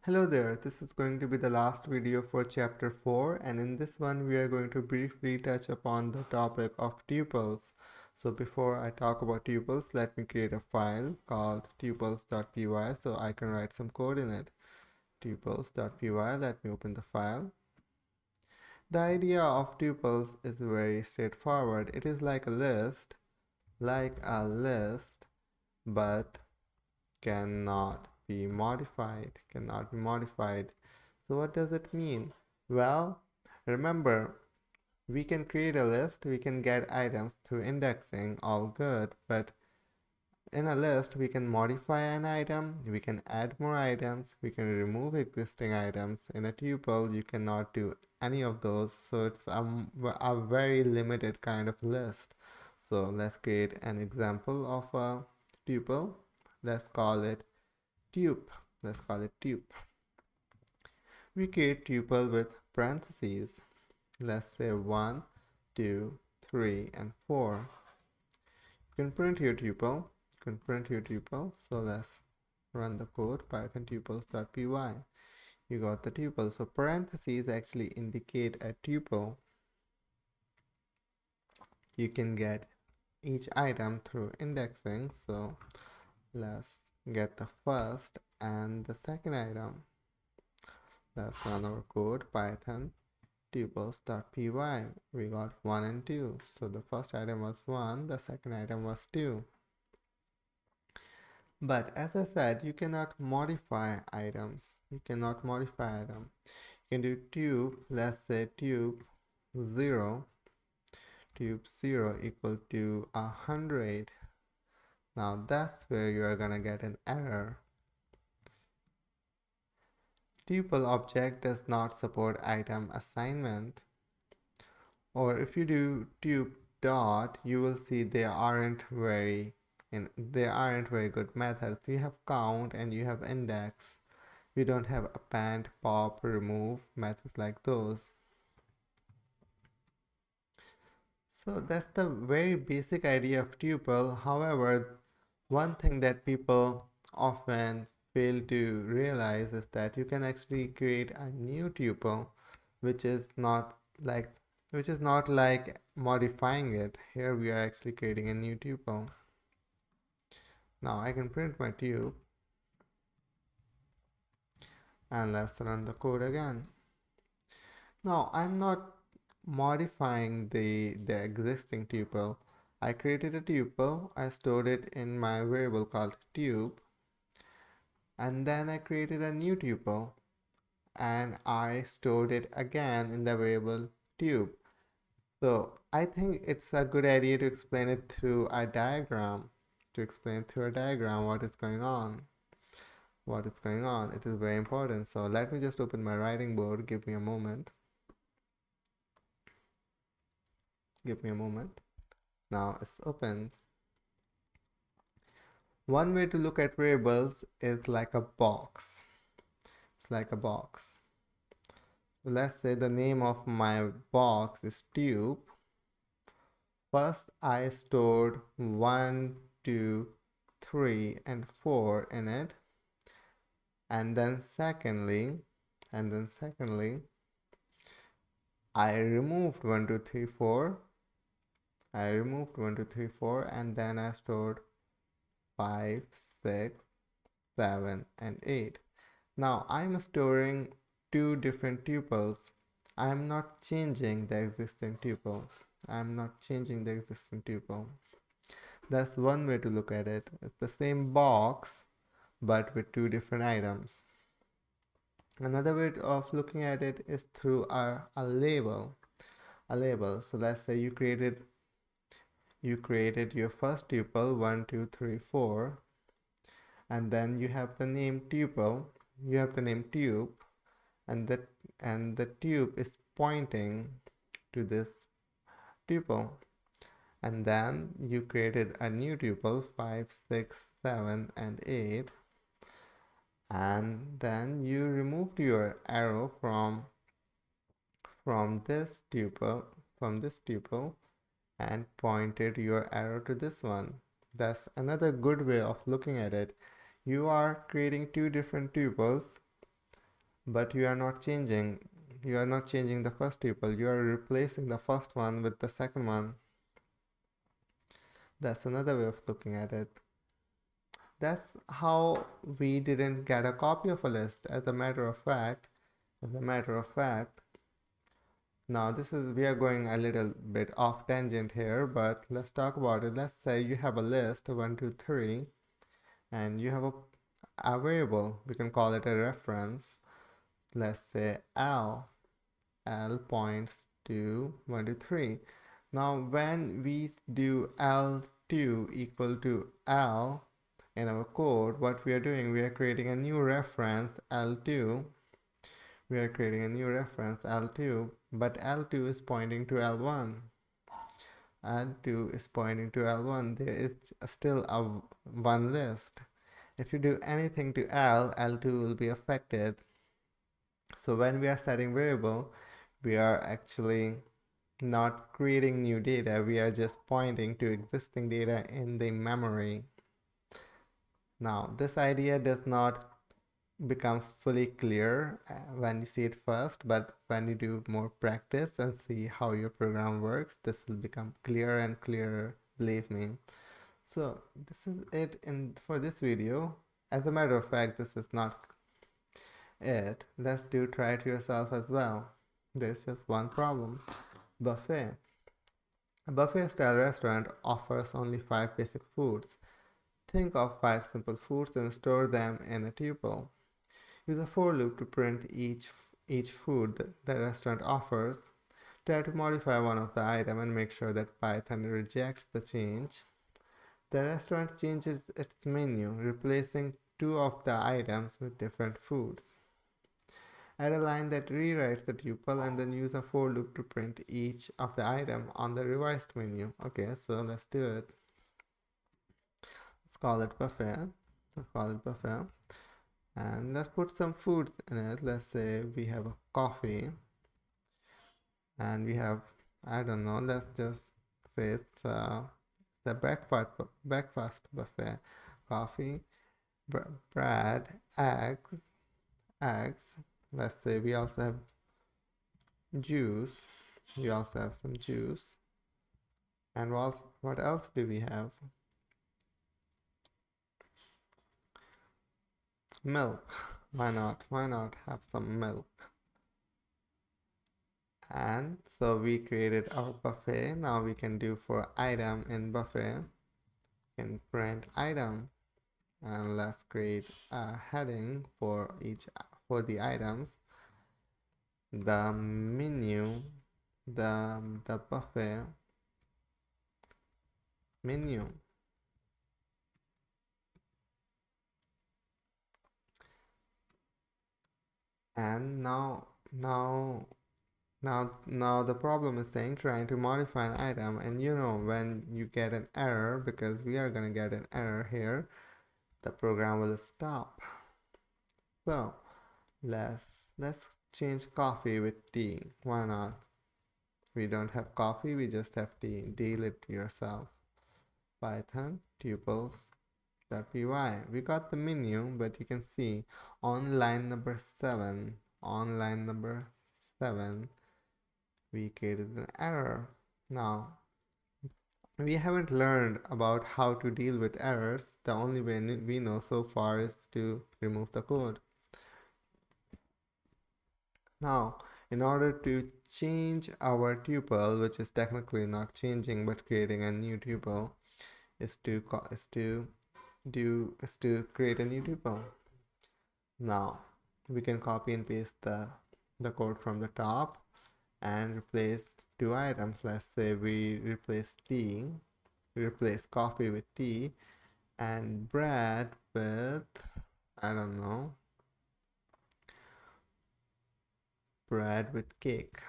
Hello there, this is going to be the last video for chapter 4, and in this one we are going to briefly touch upon the topic of tuples. So before I talk about tuples, let me create a file called tuples.py so I can write some code in it. Tuples.py, let me open the file. The idea of tuples is very straightforward. It is like a list, but cannot be modified. So what does it mean? Well, remember, we can create a list, we can get items through indexing, all good, but in a list we can modify an item, we can add more items, we can remove existing items. In a tuple you cannot do any of those, so it's a very limited kind of list. So let's create an example of a tuple. Let's call it tup. Let's call it tup. We create tuple with parentheses. Let's say 1, 2, 3, and 4. You can print your tuple. So let's run the code python tuples.py. You got the tuple. So parentheses actually indicate a tuple. You can get each item through indexing. So let's get the first and the second item. Let's run our code python tuples.py. We got 1 and 2. So the first item was 1, the second item was 2. But as I said, you cannot modify items. You can do tube, let's say tube 0 equal to 100. Now that's where you are gonna get an error. Tuple object does not support item assignment. Or if you do tube dot, you will see they aren't very good methods. You have count and you have index. We don't have append, pop, remove, methods like those. So that's the very basic idea of tuple. However, one thing that people often fail to realize is that you can actually create a new tuple, which is not like modifying it. Here we are actually creating a new tuple. Now I can print my tube and let's run the code again. Now I'm not modifying the existing tuple. I created a tuple, I stored it in my variable called tube, and then I created a new tuple and I stored it again in the variable tube. So I think it's a good idea to explain it through a diagram. What is going on. It is very important. So let me just open my writing board. Give me a moment. Now it's open. One way to look at variables is like a box. It's like a box. So let's say the name of my box is tube. First I stored 1, 2, 3, and 4 in it. And then secondly, I removed 1, 2, 3, 4. And then I stored 5, 6, 7, and 8. Now I'm storing two different tuples. I'm not changing the existing tuple. That's one way to look at it. It's the same box but with two different items. Another way of looking at it is through a label. So let's say you created your first tuple 1, 2, 3, 4, and then you have the name tuple, tube, and the tube is pointing to this tuple. And then you created a new tuple 5, 6, 7, and 8, and then you removed your arrow from this tuple and pointed your arrow to this one. That's another good way of looking at it. You are creating two different tuples but you are not changing the first tuple, you are replacing the first one with the second one. That's another way of looking at it. That's how we didn't get a copy of a list. As a matter of fact, now this is, we are going a little bit off tangent here, but let's talk about it. Let's say you have a list 1, 2, 3, and you have a variable. We can call it a reference. Let's say L. L points to 1, 2, 3. Now when we do L2 equal to L in our code, what we are doing, we are creating a new reference L2. We are creating a new reference L2, but L2 is pointing to L1. L2 is pointing to L1. There is still a one list. If you do anything to L, L2 will be affected. So when we are setting variable, we are actually not creating new data, we are just pointing to existing data in the memory. Now, this idea does not become fully clear when you see it first, but when you do more practice and see how your program works, this will become clearer and clearer, believe me. So this is it for this video. As a matter of fact, this is not it. Let's try it yourself as well. There's just one problem. Buffet. A buffet style restaurant offers only 5 basic foods. Think of 5 simple foods and store them in a tuple. Use a for loop to print each food the restaurant offers. Try to modify one of the item and make sure that Python rejects the change. The restaurant changes its menu, replacing 2 of the items with different foods. Add a line that rewrites the tuple and then use a for loop to print each of the item on the revised menu. Okay, so let's do it. Let's call it buffet. And let's put some food in it. Let's say we have a coffee and we have, I don't know, let's just say it's the breakfast buffet. Coffee, bread, eggs. Let's say we also have juice. We also have some juice. And what else do we have? Milk. Why not? Why not have some milk? And so we created our buffet. Now we can do for item in buffet. We can print item. And let's create a heading for the items. The menu, the buffet menu. And now the problem is saying trying to modify an item, and you know when you get an error, because we are gonna get an error here, the program will stop. So let's change coffee with tea. Why not? We don't have coffee, we just have tea. Deal it yourself. Python tuples.py. We got the menu, but you can see on line number 7, we created an error. Now, we haven't learned about how to deal with errors. The only way we know so far is to remove the code. Now, in order to change our tuple, which is technically not changing but creating a new tuple, is to create a new tuple. Now, we can copy and paste the code from the top and replace 2 items. Let's say we replace coffee with tea, and bread with, I don't know, bread with cake.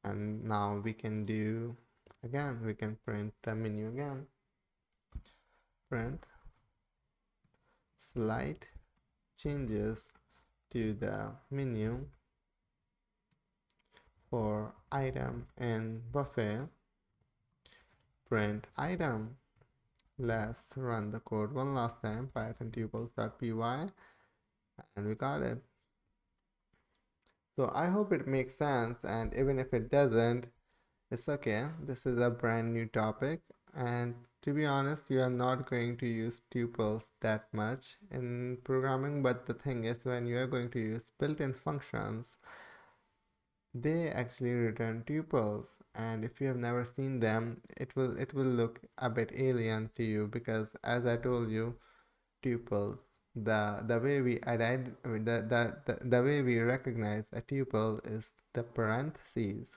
And now we can do, again, we can print the menu again. Print slight changes to the menu for item in buffet. Print item. Let's run the code one last time. Python tuples.py. And we got it. So I hope it makes sense, and even if it doesn't, it's okay. This is a brand new topic, and to be honest, you are not going to use tuples that much in programming. But the thing is, when you are going to use built-in functions, they actually return tuples, and if you have never seen them, it will look a bit alien to you because, as I told you, tuples. The way we the way we recognize a tuple is the parentheses.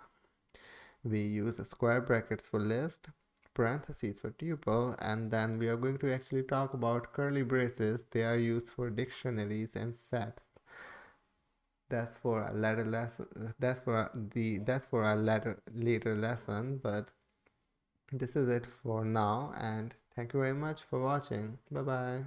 We use square brackets for list, parentheses for tuple, and then we are going to actually talk about curly braces. They are used for dictionaries and sets. That's for a later lesson. That's for a later lesson. But this is it for now, and thank you very much for watching. Bye bye.